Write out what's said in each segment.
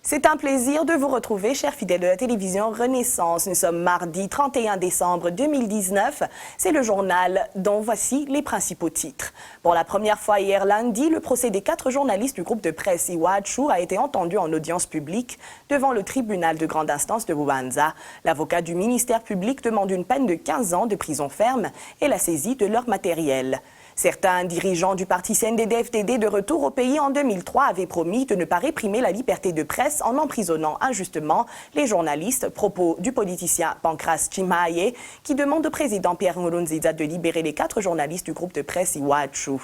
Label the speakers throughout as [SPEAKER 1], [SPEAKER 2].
[SPEAKER 1] C'est un plaisir de vous retrouver, chers fidèles de la télévision Renaissance. Nous sommes mardi 31 décembre 2019. C'est le journal dont voici les principaux titres. Pour la première fois hier lundi, le procès des 4 journalistes du groupe de presse Iwachu a été entendu en audience publique devant le tribunal de grande instance de Bubanza. L'avocat du ministère public demande une peine de 15 ans de prison ferme et la saisie de leur matériel. Certains dirigeants du parti CNDD-FDD de retour au pays en 2003 avaient promis de ne pas réprimer la liberté de presse en emprisonnant injustement les journalistes. Propos du politicien Pancras Chimaye qui demande au président Pierre Nkurunziza de libérer les 4 journalistes du groupe de presse Iwachu.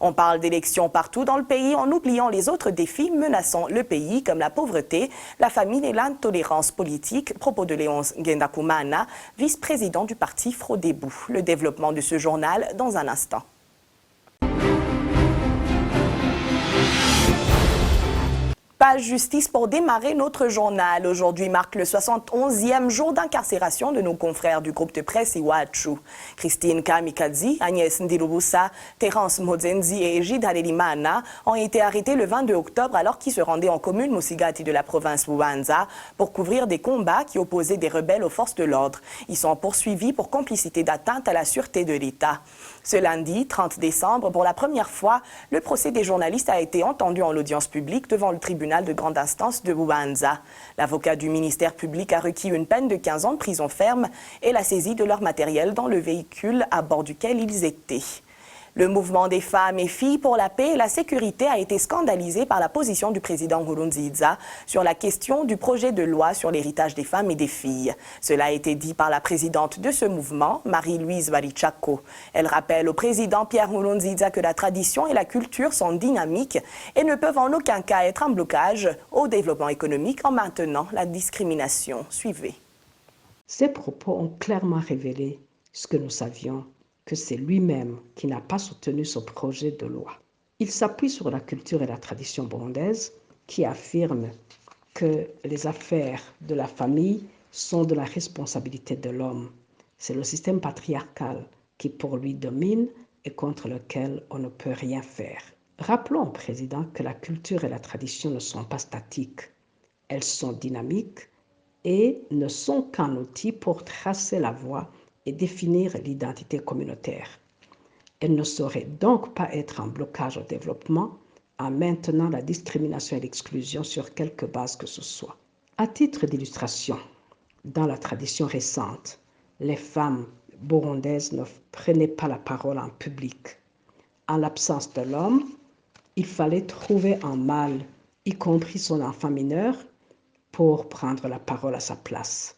[SPEAKER 1] On parle d'élections partout dans le pays en oubliant les autres défis menaçant le pays comme la pauvreté, la famine et l'intolérance politique. Propos de Léonce Ngendakumana, vice-président du parti Frodébu. Le développement de ce journal dans un instant. Pas justice pour démarrer notre journal. Aujourd'hui marque le 71e jour d'incarcération de nos confrères du groupe de presse Iwachu. Christine Kamikaze, Agnès Ndilubusa, Terence Mozenzi et Egide Harelimana ont été arrêtés le 22 octobre alors qu'ils se rendaient en commune Musigati de la province Bubanza pour couvrir des combats qui opposaient des rebelles aux forces de l'ordre. Ils sont poursuivis pour complicité d'atteinte à la sûreté de l'État. Ce lundi, 30 décembre, pour la première fois, le procès des journalistes a été entendu en audience publique devant le tribunal de grande instance de Bubanza. L'avocat du ministère public a requis une peine de 15 ans de prison ferme et la saisie de leur matériel dans le véhicule à bord duquel ils étaient. Le mouvement des femmes et filles pour la paix et la sécurité a été scandalisé par la position du président Nkurunziza sur la question du projet de loi sur l'héritage des femmes et des filles. Cela a été dit par la présidente de ce mouvement, Marie-Louise Varichako. Elle rappelle au président Pierre Nkurunziza que la tradition et la culture sont dynamiques et ne peuvent en aucun cas être un blocage au développement économique en maintenant la discrimination. Suivez.
[SPEAKER 2] Ces propos ont clairement révélé ce que nous savions, que c'est lui-même qui n'a pas soutenu ce projet de loi. Il s'appuie sur la culture et la tradition burundaise qui affirment que les affaires de la famille sont de la responsabilité de l'homme. C'est le système patriarcal qui pour lui domine et contre lequel on ne peut rien faire. Rappelons au président que la culture et la tradition ne sont pas statiques. Elles sont dynamiques et ne sont qu'un outil pour tracer la voie et définir l'identité communautaire. Elle ne saurait donc pas être un blocage au développement en maintenant la discrimination et l'exclusion sur quelque base que ce soit. À titre d'illustration, dans la tradition récente, les femmes burundaises ne prenaient pas la parole en public. En l'absence de l'homme, il fallait trouver un mâle, y compris son enfant mineur, pour prendre la parole à sa place.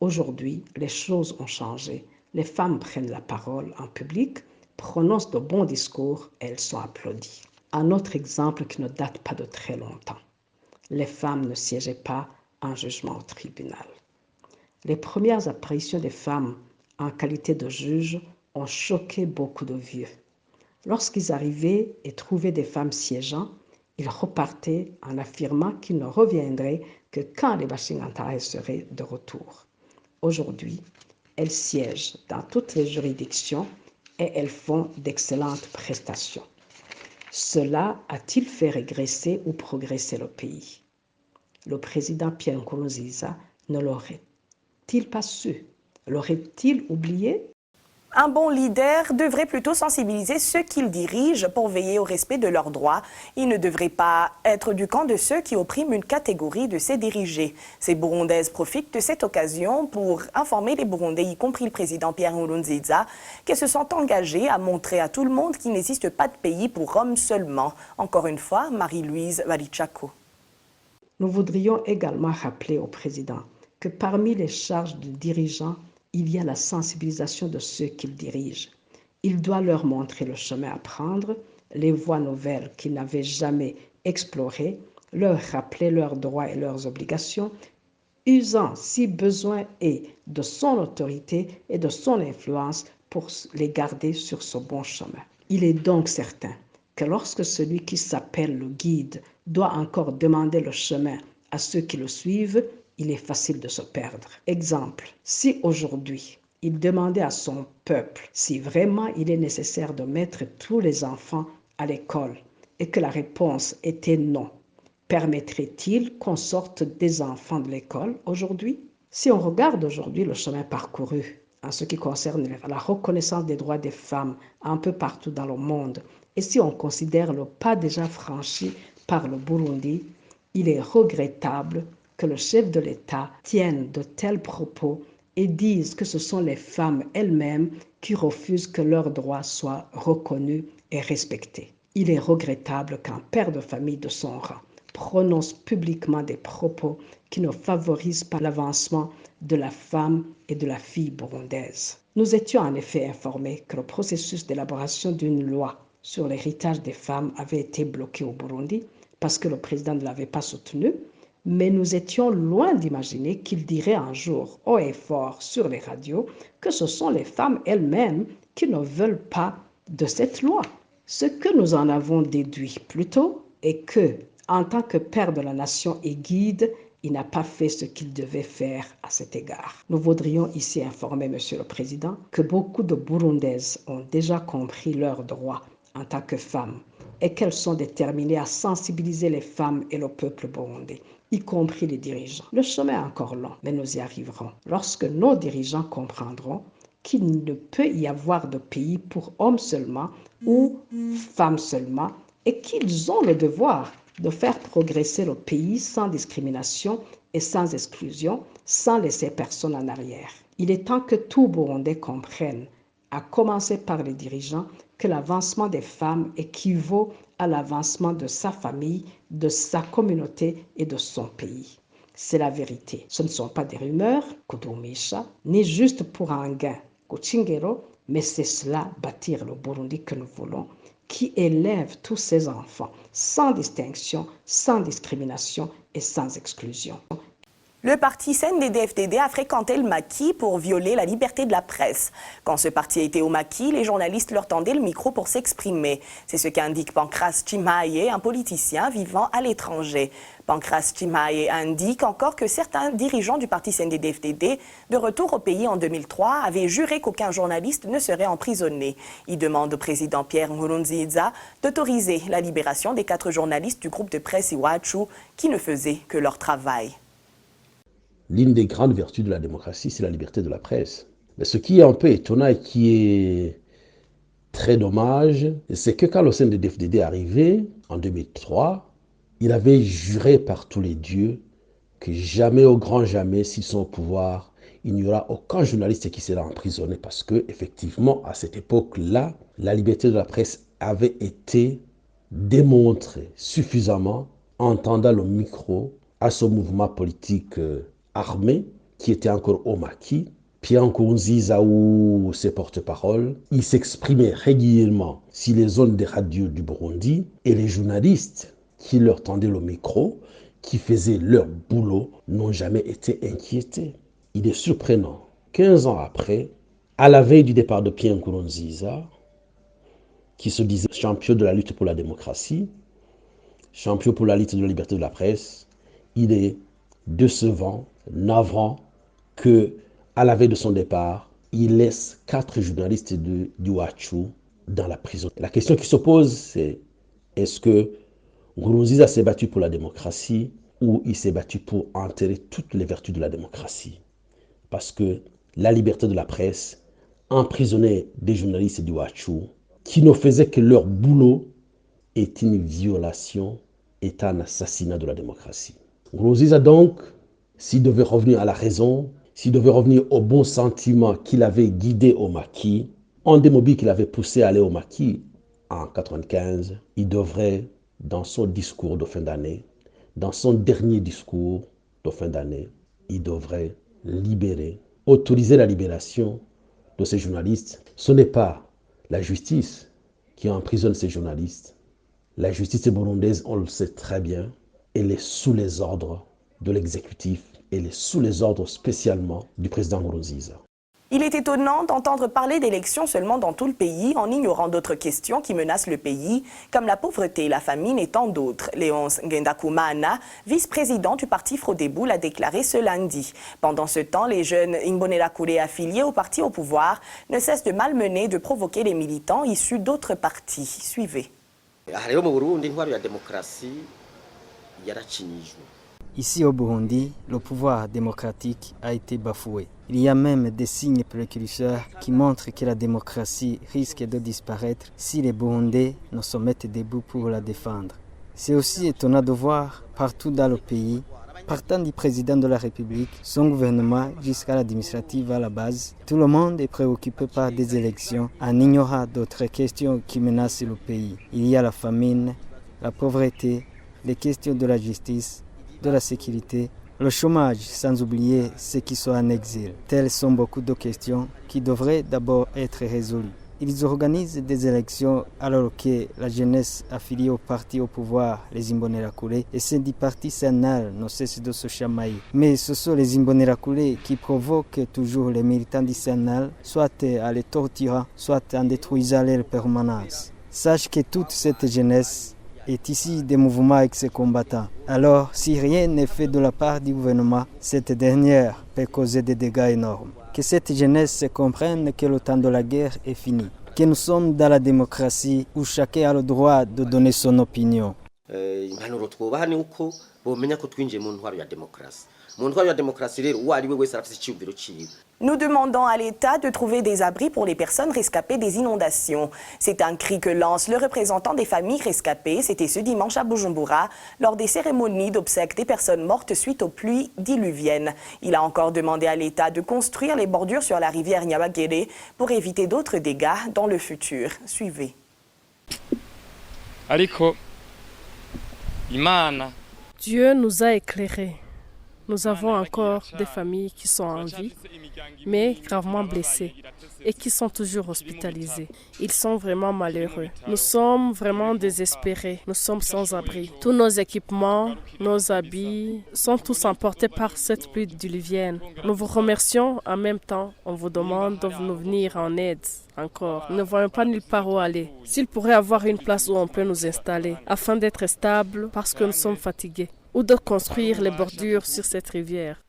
[SPEAKER 2] Aujourd'hui, les choses ont changé. Les femmes prennent la parole en public, prononcent de bons discours et elles sont applaudies. Un autre exemple qui ne date pas de très longtemps. Les femmes ne siégeaient pas en jugement au tribunal. Les premières apparitions des femmes en qualité de juges ont choqué beaucoup de vieux. Lorsqu'ils arrivaient et trouvaient des femmes siégeant, ils repartaient en affirmant qu'ils ne reviendraient que quand les Bashingantahe seraient de retour. Aujourd'hui, elles siègent dans toutes les juridictions et elles font d'excellentes prestations. Cela a-t-il fait régresser ou progresser le pays? Le président Pierre Nkurunziza ne l'aurait-il pas su? L'aurait-il oublié?
[SPEAKER 1] Un bon leader devrait plutôt sensibiliser ceux qu'il dirige pour veiller au respect de leurs droits. Il ne devrait pas être du camp de ceux qui oppriment une catégorie de ses dirigés. Ces Burundaises profitent de cette occasion pour informer les Burundais, y compris le président Pierre Nkurunziza, qu'elles se sont engagées à montrer à tout le monde qu'il n'existe pas de pays pour hommes seulement. Encore une fois, Marie-Louise Varichako.
[SPEAKER 2] Nous voudrions également rappeler au président que parmi les charges de dirigeants, il y a la sensibilisation de ceux qu'il dirige. Il doit leur montrer le chemin à prendre, les voies nouvelles qu'ils n'avaient jamais explorées, leur rappeler leurs droits et leurs obligations, usant si besoin est de son autorité et de son influence pour les garder sur ce bon chemin. Il est donc certain que lorsque celui qui s'appelle le guide doit encore demander le chemin à ceux qui le suivent, il est facile de se perdre. Exemple, si aujourd'hui il demandait à son peuple si vraiment il est nécessaire de mettre tous les enfants à l'école et que la réponse était non, Permettrait-il qu'on sorte des enfants de l'école aujourd'hui? Si on regarde aujourd'hui le chemin parcouru en ce qui concerne la reconnaissance des droits des femmes un peu partout dans le monde, et si on considère le pas déjà franchi par le Burundi, il est regrettable que le chef de l'État tienne de tels propos et dise que ce sont les femmes elles-mêmes qui refusent que leurs droits soient reconnus et respectés. Il est regrettable qu'un père de famille de son rang prononce publiquement des propos qui ne favorisent pas l'avancement de la femme et de la fille burundaise. Nous étions en effet informés que le processus d'élaboration d'une loi sur l'héritage des femmes avait été bloqué au Burundi parce que le président ne l'avait pas soutenu, mais nous étions loin d'imaginer qu'il dirait un jour haut et fort sur les radios que ce sont les femmes elles-mêmes qui ne veulent pas de cette loi. Ce que nous en avons déduit plus tôt est que, en tant que père de la nation et guide, il n'a pas fait ce qu'il devait faire à cet égard. Nous voudrions ici informer, Monsieur le Président, que beaucoup de Burundaises ont déjà compris leurs droits en tant que femmes et qu'elles sont déterminées à sensibiliser les femmes et le peuple burundais, y compris les dirigeants. Le chemin est encore long, mais nous y arriverons. Lorsque nos dirigeants comprendront qu'il ne peut y avoir de pays pour hommes seulement ou femmes seulement et qu'ils ont le devoir de faire progresser le pays sans discrimination et sans exclusion, sans laisser personne en arrière. Il est temps que tout Burundais comprenne, à commencer par les dirigeants, que l'avancement des femmes équivaut à l'avancement de sa famille, de sa communauté et de son pays. C'est la vérité. Ce ne sont pas des rumeurs, kudumisha, ni juste pour un gain, kuchingero, mais c'est cela, bâtir le Burundi que nous voulons, qui élève tous ses enfants, sans distinction, sans discrimination et sans exclusion.
[SPEAKER 1] Le parti CNDD-FDD a fréquenté le maquis pour violer la liberté de la presse. Quand ce parti était au maquis, les journalistes leur tendaient le micro pour s'exprimer. C'est ce qu'indique Pancras Chimaye, un politicien vivant à l'étranger. Pancras Chimaye indique encore que certains dirigeants du parti CNDD-FDD, de retour au pays en 2003, avaient juré qu'aucun journaliste ne serait emprisonné. Il demande au président Pierre Nkurunziza d'autoriser la libération des 4 journalistes du groupe de presse Iwachu qui ne faisaient que leur travail.
[SPEAKER 3] L'une des grandes vertus de la démocratie, c'est la liberté de la presse. Mais ce qui est un peu étonnant et qui est très dommage, c'est que quand le CNDD-FDD est arrivé en 2003, il avait juré par tous les dieux que jamais, au grand jamais, s'ils sont au pouvoir, il n'y aura aucun journaliste qui sera emprisonné parce que, effectivement, à cette époque-là, la liberté de la presse avait été démontrée suffisamment en tendant le micro à ce mouvement politique armé qui était encore au maquis. Pierre Nkurunziza ou ses porte-paroles, il s'exprimait régulièrement sur les zones des radios du Burundi et les journalistes qui leur tendaient le micro, qui faisaient leur boulot, n'ont jamais été inquiétés. Il est surprenant, 15 ans après, à la veille du départ de Pierre Nkurunziza, qui se disait champion de la lutte pour la démocratie, champion pour la lutte de la liberté de la presse, il est décevant, navrant que, à la veille de son départ, il laisse 4 journalistes du Iwachu dans la prison. La question qui se pose, c'est est-ce que Nkurunziza s'est battu pour la démocratie ou il s'est battu pour enterrer toutes les vertus de la démocratie? Parce que la liberté de la presse emprisonnait des journalistes du Iwachu qui ne faisaient que leur boulot est une violation, est un assassinat de la démocratie. Nkurunziza donc, s'il devait revenir à la raison, s'il devait revenir au bon sentiment qu'il avait guidé au maquis, un des mobiles qu'il avait poussé à aller au maquis en 1995, il devrait, dans son discours de fin d'année, dans son dernier discours de fin d'année, il devrait libérer, autoriser la libération de ces journalistes. Ce n'est pas la justice qui emprisonne ces journalistes. La justice burundaise, on le sait très bien, elle est sous les ordres de l'exécutif, elle est sous les ordres spécialement du président Nkurunziza.
[SPEAKER 1] Il est étonnant d'entendre parler d'élections seulement dans tout le pays en ignorant d'autres questions qui menacent le pays, comme la pauvreté, la famine et tant d'autres. Léonce Ngendakumana, vice-président du parti Frodebou, l'a déclaré ce lundi. Pendant ce temps, les jeunes Imbonerakure affiliés au parti au pouvoir ne cessent de malmener, de provoquer les militants issus d'autres partis. Suivez.
[SPEAKER 4] Ici au Burundi, le pouvoir démocratique a été bafoué. Il y a même des signes précurseurs qui montrent que la démocratie risque de disparaître si les Burundais ne se mettent debout pour la défendre. C'est aussi étonnant de voir partout dans le pays, partant du président de la République, son gouvernement jusqu'à l'administrative à la base, tout le monde est préoccupé par des élections en ignorant d'autres questions qui menacent le pays. Il y a la famine, la pauvreté, les questions de la justice, de la sécurité, le chômage, sans oublier ceux qui sont en exil. Telles sont beaucoup de questions qui devraient d'abord être résolues. Ils organisent des élections alors que la jeunesse affiliée au parti au pouvoir, les Imbonerakure, et ceux du parti Sanal ne cessent de se chamailler. Mais ce sont les Imbonerakure qui provoquent toujours les militants du Sanal, soit en les torturant, soit en détruisant leur permanence. Sache que toute cette jeunesse est ici des mouvements ex-combattants. Alors, si rien n'est fait de la part du gouvernement, cette dernière peut causer des dégâts énormes. Que cette jeunesse comprenne que le temps de la guerre est fini, que nous sommes dans la démocratie où chacun a le droit de donner son opinion.
[SPEAKER 1] Nous demandons à l'État de trouver des abris pour les personnes rescapées des inondations. C'est un cri que lance le représentant des familles rescapées. C'était ce dimanche à Bujumbura, lors des cérémonies d'obsèques des personnes mortes suite aux pluies diluviennes. Il a encore demandé à l'État de construire les bordures sur la rivière Nyabagere pour éviter d'autres dégâts dans le futur. Suivez.
[SPEAKER 5] Dieu nous a éclairés. Nous avons encore des familles qui sont en vie, mais gravement blessées et qui sont toujours hospitalisées. Ils sont vraiment malheureux. Nous sommes vraiment désespérés. Nous sommes sans abri. Tous nos équipements, nos habits sont tous emportés par cette pluie diluvienne. Nous vous remercions en même temps. On vous demande de nous venir en aide encore. Nous ne voyons pas nulle part où aller. S'il pourrait y avoir une place où on peut nous installer afin d'être stable parce que nous sommes fatigués, ou de construire les bordures sur cette rivière.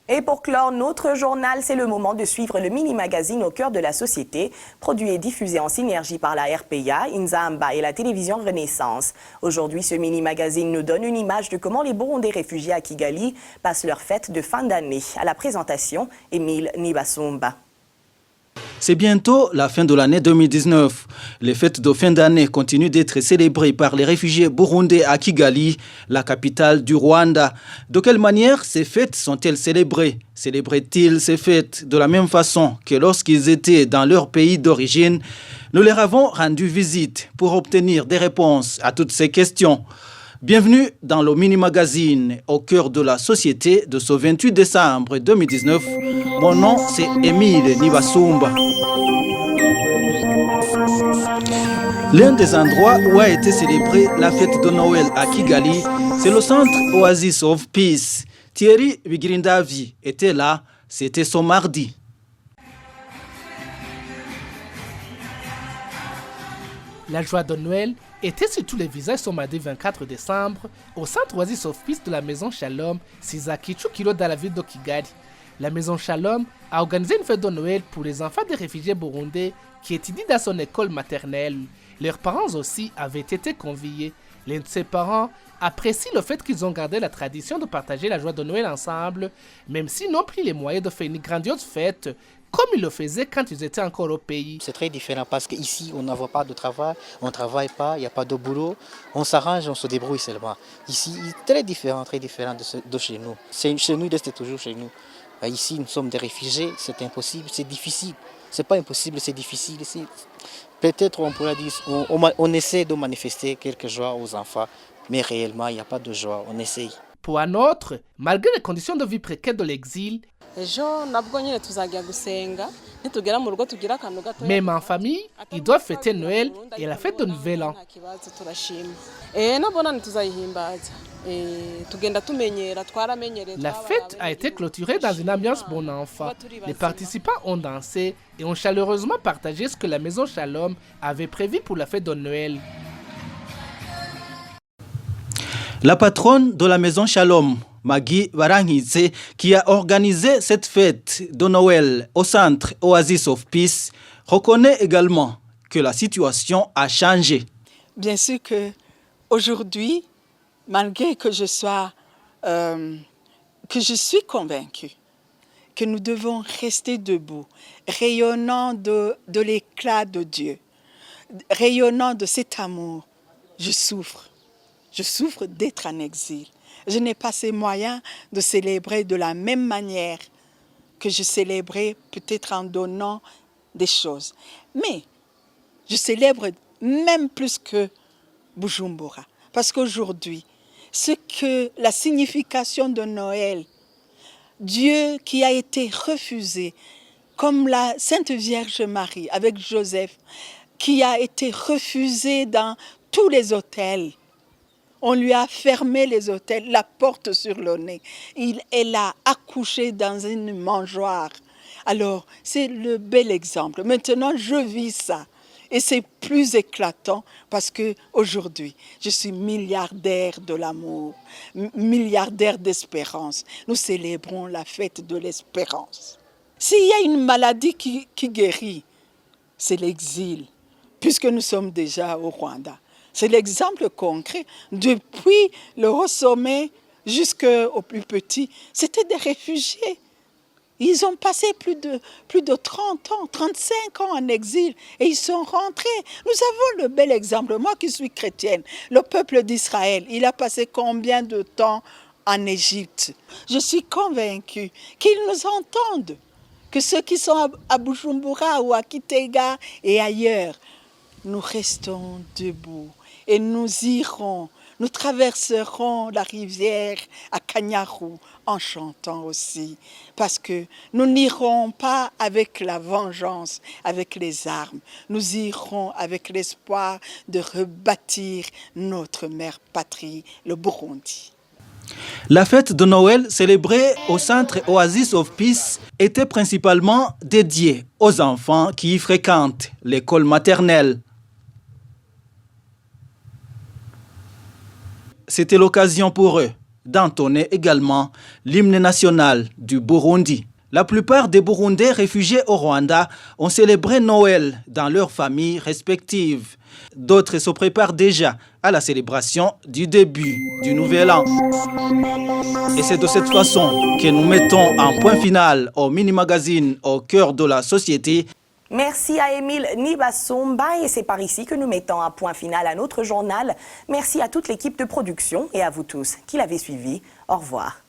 [SPEAKER 1] Et pour clore notre journal, c'est le moment de suivre le mini-magazine au cœur de la société, produit et diffusé en synergie par la RPA, Inzamba et la télévision Renaissance. Aujourd'hui, ce mini-magazine nous donne une image de comment les Burundais réfugiés à Kigali passent leur fête de fin d'année. À la présentation, Émile Nibasumba.
[SPEAKER 6] C'est bientôt la fin de l'année 2019. Les fêtes de fin d'année continuent d'être célébrées par les réfugiés burundais à Kigali, la capitale du Rwanda. De quelle manière ces fêtes sont-elles célébrées? Célébraient-ils ces fêtes de la même façon que lorsqu'ils étaient dans leur pays d'origine? Nous leur avons rendu visite pour obtenir des réponses à toutes ces questions. Bienvenue dans le mini-magazine au cœur de la société de ce 28 décembre 2019. Mon nom, c'est Émile Nibasumba. L'un des endroits où a été célébrée la fête de Noël à Kigali, c'est le centre Oasis of Peace. Thierry Bigirindavi était là, c'était son mardi.
[SPEAKER 7] La joie de Noël était sur tous les visages ce mardi 24 décembre au centre Oasis of Peace de la maison Shalom, Sizaki Chukilo dans la ville de Kigali. La maison Shalom a organisé une fête de Noël pour les enfants des réfugiés burundais qui étudient dans son école maternelle. Leurs parents aussi avaient été conviés. L'un de ses parents apprécie le fait qu'ils ont gardé la tradition de partager la joie de Noël ensemble, même s'ils n'ont plus les moyens de faire une grandiose fête comme ils le faisaient quand ils étaient encore au pays.
[SPEAKER 8] C'est très différent parce qu'ici, on n'a pas de travail, on ne travaille pas, il n'y a pas de boulot, on s'arrange, on se débrouille seulement. Ici, très différent de chez nous. Chez nous, il reste toujours chez nous. Ici, nous sommes des réfugiés, c'est impossible, c'est difficile. C'est pas impossible, c'est difficile. Peut-être on pourrait dire, on essaie de manifester quelque joie aux enfants, mais réellement, il n'y a pas de joie, on essaye.
[SPEAKER 7] Pour un autre, malgré les conditions de vie précaires de l'exil, même en famille, ils doivent fêter Noël et la fête de Nouvel An. La fête a été clôturée dans une ambiance bon enfant. Les participants ont dansé et ont chaleureusement partagé ce que la maison Shalom avait prévu pour la fête de Noël.
[SPEAKER 6] La patronne de la maison Shalom, Maggie Barangitse, qui a organisé cette fête de Noël au centre Oasis of Peace, reconnaît également que la situation a changé.
[SPEAKER 9] Bien sûr que aujourd'hui, malgré que je suis convaincue que nous devons rester debout, rayonnant de l'éclat de Dieu, rayonnant de cet amour, je souffre. Je souffre d'être en exil. Je n'ai pas ces moyens de célébrer de la même manière que je célébrais peut-être en donnant des choses. Mais je célèbre même plus que Bujumbura. Parce qu'aujourd'hui, la signification de Noël, Dieu qui a été refusé, comme la Sainte Vierge Marie avec Joseph, qui a été refusé dans tous les hôtels. On lui a fermé les hôtels, la porte sur le nez. Elle a accouché dans une mangeoire. Alors, c'est le bel exemple. Maintenant, je vis ça. Et c'est plus éclatant parce qu'aujourd'hui, je suis milliardaire de l'amour, milliardaire d'espérance. Nous célébrons la fête de l'espérance. S'il y a une maladie qui guérit, c'est l'exil, puisque nous sommes déjà au Rwanda. C'est l'exemple concret. Depuis le haut sommet jusqu'au plus petit, c'était des réfugiés. Ils ont passé plus de 30 ans, 35 ans en exil et ils sont rentrés. Nous avons le bel exemple. Moi qui suis chrétienne, le peuple d'Israël, il a passé combien de temps en Égypte? Je suis convaincue qu'ils nous entendent, que ceux qui sont à Bujumbura ou à Kitega et ailleurs, nous restons debout et nous irons, nous traverserons la rivière à Kanyaru en chantant aussi. Parce que nous n'irons pas avec la vengeance, avec les armes. Nous irons avec l'espoir de rebâtir notre mère patrie, le Burundi.
[SPEAKER 6] La fête de Noël célébrée au centre Oasis of Peace était principalement dédiée aux enfants qui y fréquentent l'école maternelle. C'était l'occasion pour eux d'entonner également l'hymne national du Burundi. La plupart des Burundais réfugiés au Rwanda ont célébré Noël dans leurs familles respectives. D'autres se préparent déjà à la célébration du début du Nouvel An. Et c'est de cette façon que nous mettons un point final au mini-magazine au cœur de la société.
[SPEAKER 1] Merci à Émile Nibasumba et c'est par ici que nous mettons un point final à notre journal. Merci à toute l'équipe de production et à vous tous qui l'avez suivi. Au revoir.